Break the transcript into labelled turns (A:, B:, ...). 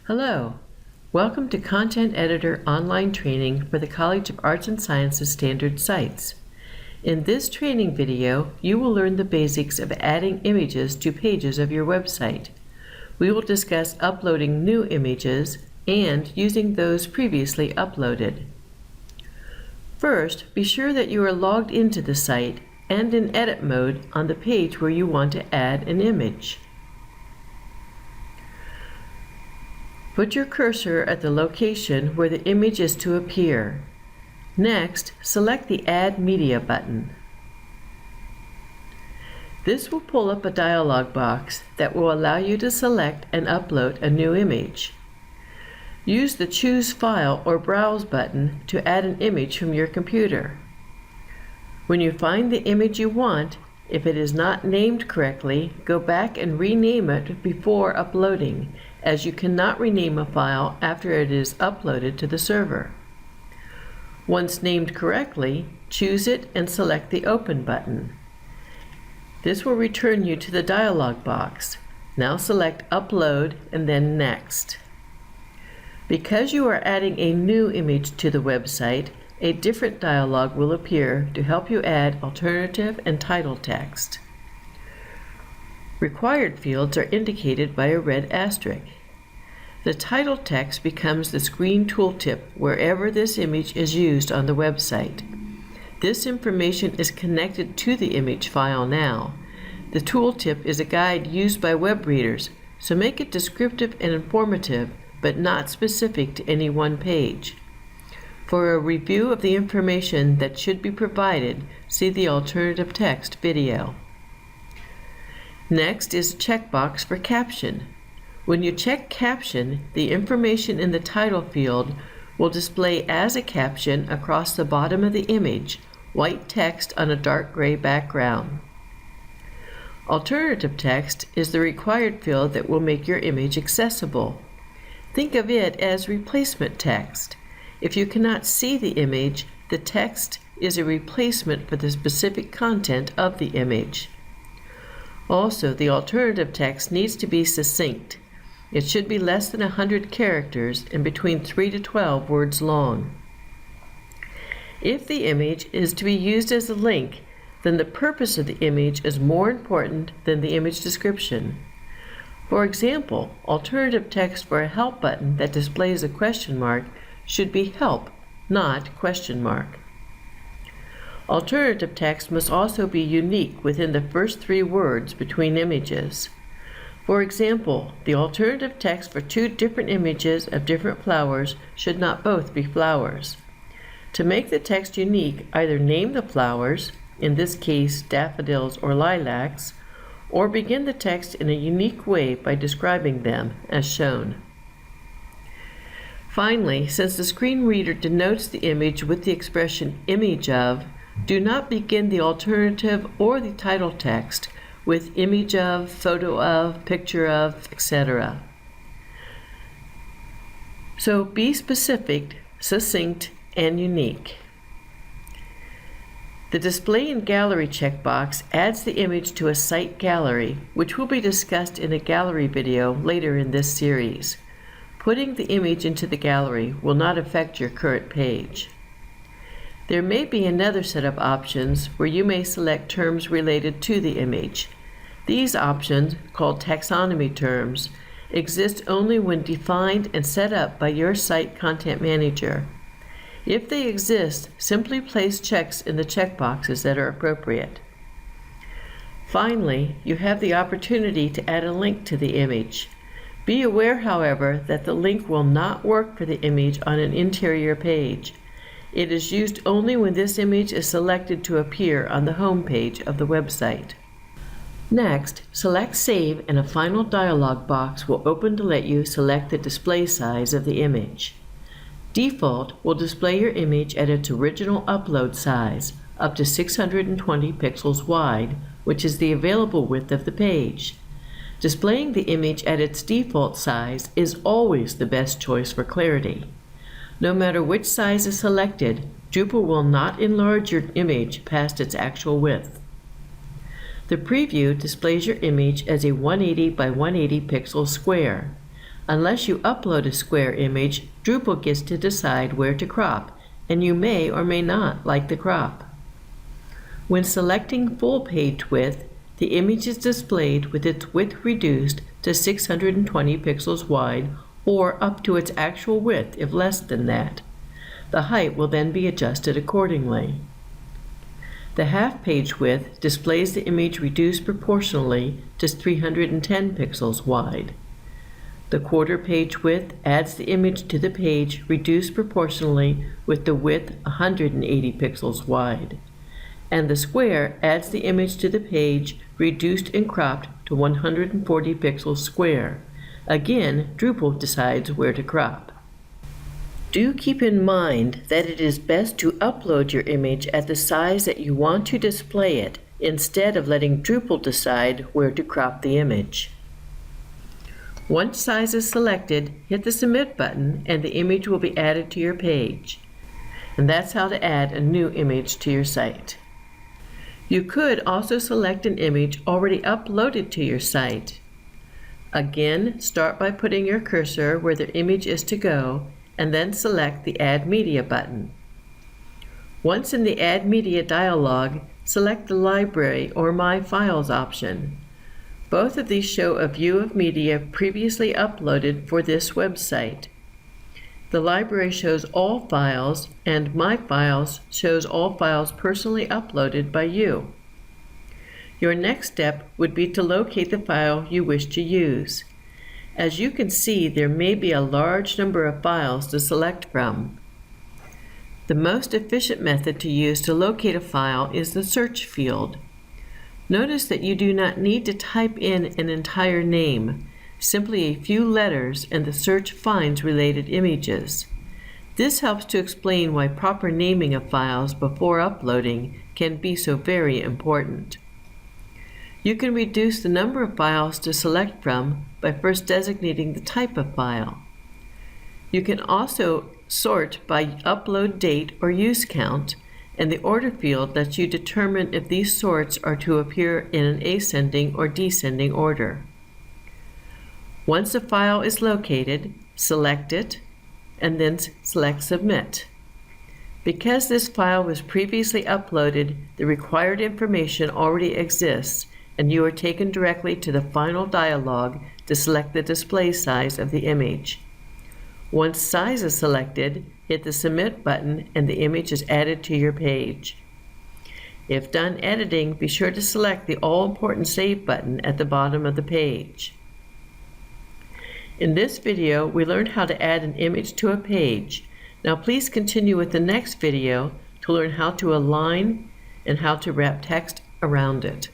A: Hello, welcome to Content Editor online training for the College of Arts and Sciences Standard Sites. In this training video, you will learn the basics of adding images to pages of your website. We will discuss uploading new images and using those previously uploaded. First, be sure that you are logged into the site and in edit mode on the page where you want to add an image. Put your cursor at the location where the image is to appear. Next, select the Add Media button. This will pull up a dialog box that will allow you to select and upload a new image. Use the Choose File or Browse button to add an image from your computer. When you find the image you want, if it is not named correctly, go back and rename it before uploading, as you cannot rename a file after it is uploaded to the server. Once named correctly, choose it and select the Open button. This will return you to the dialog box. Now select Upload and then Next. Because you are adding a new image to the website, a different dialog will appear to help you add alternative and title text. Required fields are indicated by a red asterisk. The title text becomes the screen tooltip wherever this image is used on the website. This information is connected to the image file now. The tooltip is a guide used by web readers, so make it descriptive and informative, but not specific to any one page. For a review of the information that should be provided, see the alternative text video. Next is a checkbox for caption. When you check caption, the information in the title field will display as a caption across the bottom of the image, white text on a dark gray background. Alternative text is the required field that will make your image accessible. Think of it as replacement text. If you cannot see the image, the text is a replacement for the specific content of the image. Also, the alternative text needs to be succinct. It should be less than 100 characters and between 3 to 12 words long. If the image is to be used as a link, then the purpose of the image is more important than the image description. For example, alternative text for a help button that displays a question mark should be help, not question mark. Alternative text must also be unique within the first 3 words between images. For example, the alternative text for 2 different images of different flowers should not both be flowers. To make the text unique, either name the flowers, in this case daffodils or lilacs, or begin the text in a unique way by describing them as shown. Finally, since the screen reader denotes the image with the expression image of, do not begin the alternative or the title text with image of, photo of, picture of, etc. So be specific, succinct, and unique. The Display in Gallery checkbox adds the image to a site gallery, which will be discussed in a gallery video later in this series. Putting the image into the gallery will not affect your current page. There may be another set of options where you may select terms related to the image. These options, called taxonomy terms, exist only when defined and set up by your site content manager. If they exist, simply place checks in the checkboxes that are appropriate. Finally, you have the opportunity to add a link to the image. Be aware, however, that the link will not work for the image on an interior page. It is used only when this image is selected to appear on the home page of the website. Next, select Save and a final dialog box will open to let you select the display size of the image. Default will display your image at its original upload size, up to 620 pixels wide, which is the available width of the page. Displaying the image at its default size is always the best choice for clarity. No matter which size is selected, Drupal will not enlarge your image past its actual width. The preview displays your image as a 180 by 180 pixel square. Unless you upload a square image, Drupal gets to decide where to crop, and you may or may not like the crop. When selecting full page width, the image is displayed with its width reduced to 620 pixels wide or up to its actual width if less than that. The height will then be adjusted accordingly. The half page width displays the image reduced proportionally to 310 pixels wide. The quarter page width adds the image to the page reduced proportionally with the width 180 pixels wide. And the square adds the image to the page reduced and cropped to 140 pixels square. Again, Drupal decides where to crop. Do keep in mind that it is best to upload your image at the size that you want to display it, instead of letting Drupal decide where to crop the image. Once size is selected, hit the Submit button and the image will be added to your page. And that's how to add a new image to your site. You could also select an image already uploaded to your site. Again, start by putting your cursor where the image is to go, and then select the Add Media button. Once in the Add Media dialog, select the Library or My Files option. Both of these show a view of media previously uploaded for this website. The Library shows all files, and My Files shows all files personally uploaded by you. Your next step would be to locate the file you wish to use. As you can see, there may be a large number of files to select from. The most efficient method to use to locate a file is the search field. Notice that you do not need to type in an entire name, simply a few letters, and the search finds related images. This helps to explain why proper naming of files before uploading can be so very important. You can reduce the number of files to select from by first designating the type of file. You can also sort by upload date or use count, and the order field lets you determine if these sorts are to appear in an ascending or descending order. Once a file is located, select it, and then select Submit. Because this file was previously uploaded, the required information already exists, and you are taken directly to the final dialog to select the display size of the image. Once size is selected, hit the Submit button and the image is added to your page. If done editing, be sure to select the all-important Save button at the bottom of the page. In this video, we learned how to add an image to a page. Now please continue with the next video to learn how to align and how to wrap text around it.